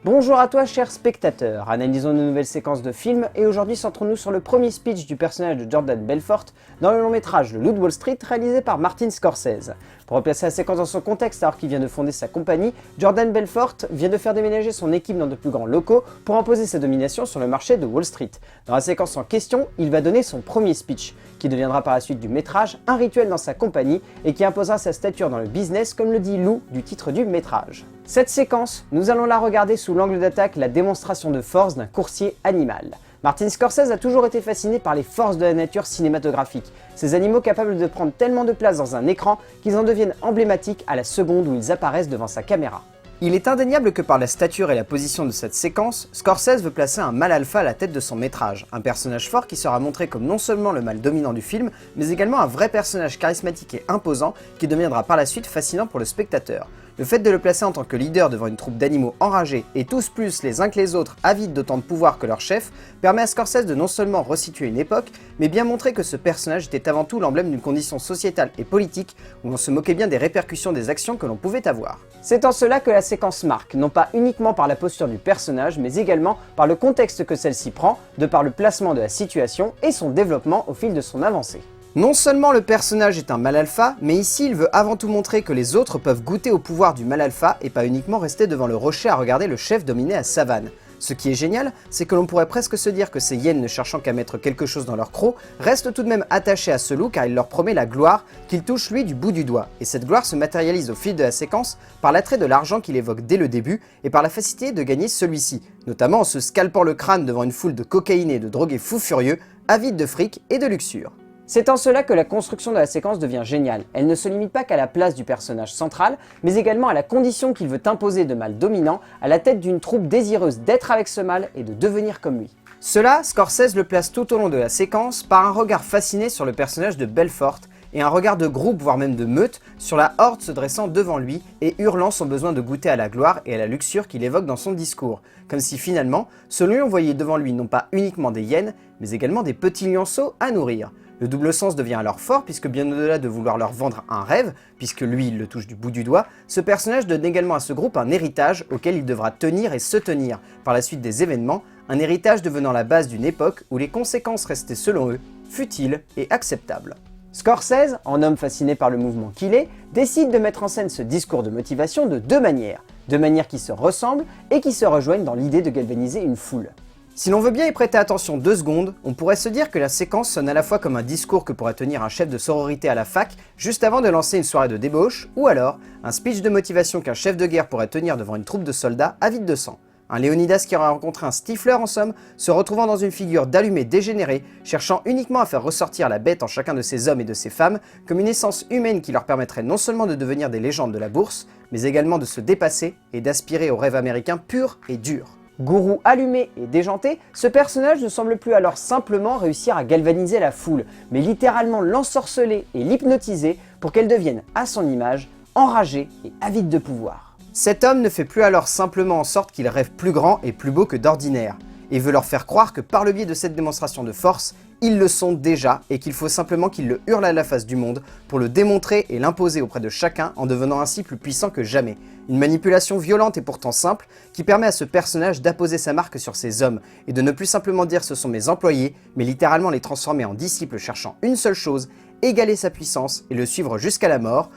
Bonjour à toi chers spectateurs, analysons une nouvelle séquence de film et aujourd'hui centrons-nous sur le premier speech du personnage de Jordan Belfort dans le long métrage Le Loup de Wall Street réalisé par Martin Scorsese. Pour replacer la séquence dans son contexte alors qu'il vient de fonder sa compagnie, Jordan Belfort vient de faire déménager son équipe dans de plus grands locaux pour imposer sa domination sur le marché de Wall Street. Dans la séquence en question, il va donner son premier speech, qui deviendra par la suite du métrage un rituel dans sa compagnie et qui imposera sa stature dans le business comme le dit Lou du titre du métrage. Cette séquence, nous allons la regarder sous l'angle d'attaque la démonstration de force d'un coursier animal. Martin Scorsese a toujours été fasciné par les forces de la nature cinématographique, ces animaux capables de prendre tellement de place dans un écran qu'ils en deviennent emblématiques à la seconde où ils apparaissent devant sa caméra. Il est indéniable que par la stature et la position de cette séquence, Scorsese veut placer un mâle alpha à la tête de son métrage, un personnage fort qui sera montré comme non seulement le mâle dominant du film, mais également un vrai personnage charismatique et imposant qui deviendra par la suite fascinant pour le spectateur. Le fait de le placer en tant que leader devant une troupe d'animaux enragés et tous plus les uns que les autres avides d'autant de pouvoir que leur chef, permet à Scorsese de non seulement resituer une époque, mais bien montrer que ce personnage était avant tout l'emblème d'une condition sociétale et politique où on se moquait bien des répercussions des actions que l'on pouvait avoir. C'est en cela que la séquence marque, non pas uniquement par la posture du personnage, mais également par le contexte que celle-ci prend, de par le placement de la situation et son développement au fil de son avancée. Non seulement le personnage est un mâle alpha, mais ici il veut avant tout montrer que les autres peuvent goûter au pouvoir du mâle alpha et pas uniquement rester devant le rocher à regarder le chef dominer la savane. Ce qui est génial, c'est que l'on pourrait presque se dire que ces hyènes ne cherchant qu'à mettre quelque chose dans leur croc, restent tout de même attachés à ce loup car il leur promet la gloire qu'il touche lui du bout du doigt. Et cette gloire se matérialise au fil de la séquence par l'attrait de l'argent qu'il évoque dès le début et par la facilité de gagner celui-ci, notamment en se scalpant le crâne devant une foule de cocaïnés et de drogués fous furieux, avides de fric et de luxure. C'est en cela que la construction de la séquence devient géniale. Elle ne se limite pas qu'à la place du personnage central, mais également à la condition qu'il veut imposer de mâle dominant à la tête d'une troupe désireuse d'être avec ce mâle et de devenir comme lui. Cela, Scorsese le place tout au long de la séquence par un regard fasciné sur le personnage de Belfort et un regard de groupe, voire même de meute, sur la horde se dressant devant lui et hurlant son besoin de goûter à la gloire et à la luxure qu'il évoque dans son discours, comme si finalement, ce lion voyait devant lui non pas uniquement des hyènes, mais également des petits lionceaux à nourrir. Le double sens devient alors fort puisque bien au-delà de vouloir leur vendre un rêve, puisque lui il le touche du bout du doigt, ce personnage donne également à ce groupe un héritage auquel il devra tenir et se tenir par la suite des événements, un héritage devenant la base d'une époque où les conséquences restaient selon eux futiles et acceptables. Scorsese, en homme fasciné par le mouvement qu'il est, décide de mettre en scène ce discours de motivation de deux manières qui se ressemblent et qui se rejoignent dans l'idée de galvaniser une foule. Si l'on veut bien y prêter attention 2 secondes, on pourrait se dire que la séquence sonne à la fois comme un discours que pourrait tenir un chef de sororité à la fac juste avant de lancer une soirée de débauche, ou alors un speech de motivation qu'un chef de guerre pourrait tenir devant une troupe de soldats avides de sang. Un Léonidas qui aurait rencontré un Stifler en somme, se retrouvant dans une figure d'allumé dégénéré, cherchant uniquement à faire ressortir la bête en chacun de ses hommes et de ses femmes, comme une essence humaine qui leur permettrait non seulement de devenir des légendes de la bourse, mais également de se dépasser et d'aspirer au rêve américain pur et dur. Gourou allumé et déjanté, ce personnage ne semble plus alors simplement réussir à galvaniser la foule, mais littéralement l'ensorceler et l'hypnotiser pour qu'elle devienne, à son image, enragée et avide de pouvoir. Cet homme ne fait plus alors simplement en sorte qu'il rêve plus grand et plus beau que d'ordinaire, et veut leur faire croire que par le biais de cette démonstration de force, ils le sont déjà et qu'il faut simplement qu'ils le hurlent à la face du monde pour le démontrer et l'imposer auprès de chacun en devenant ainsi plus puissant que jamais. Une manipulation violente et pourtant simple qui permet à ce personnage d'apposer sa marque sur ses hommes et de ne plus simplement dire ce sont mes employés, mais littéralement les transformer en disciples cherchant une seule chose, égaler sa puissance et le suivre jusqu'à la mort,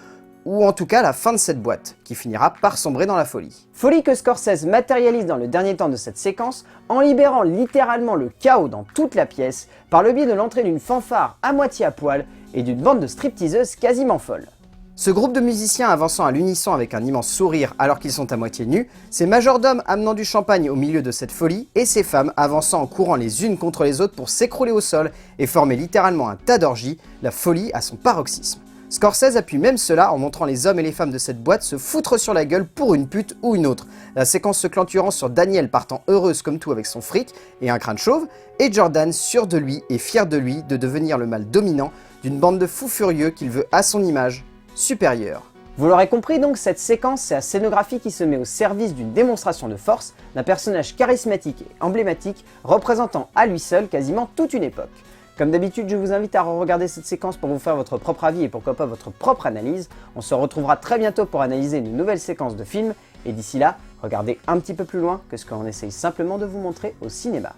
ou en tout cas la fin de cette boîte, qui finira par sombrer dans la folie. Folie que Scorsese matérialise dans le dernier temps de cette séquence, en libérant littéralement le chaos dans toute la pièce, par le biais de l'entrée d'une fanfare à moitié à poil et d'une bande de stripteaseuses quasiment folles. Ce groupe de musiciens avançant à l'unisson avec un immense sourire alors qu'ils sont à moitié nus, ces majordomes amenant du champagne au milieu de cette folie, et ces femmes avançant en courant les unes contre les autres pour s'écrouler au sol et former littéralement un tas d'orgies, la folie à son paroxysme. Scorsese appuie même cela en montrant les hommes et les femmes de cette boîte se foutre sur la gueule pour une pute ou une autre, la séquence se clôturant sur Danielle partant heureuse comme tout avec son fric et un crâne chauve, et Jordan sûr de lui et fier de lui de devenir le mâle dominant d'une bande de fous furieux qu'il veut à son image supérieure. Vous l'aurez compris donc, cette séquence c'est la scénographie qui se met au service d'une démonstration de force d'un personnage charismatique et emblématique représentant à lui seul quasiment toute une époque. Comme d'habitude, je vous invite à re-regarder cette séquence pour vous faire votre propre avis et pourquoi pas votre propre analyse. On se retrouvera très bientôt pour analyser une nouvelle séquence de film, et d'ici là, Regardez un petit peu plus loin que ce qu'on essaye simplement de vous montrer au cinéma.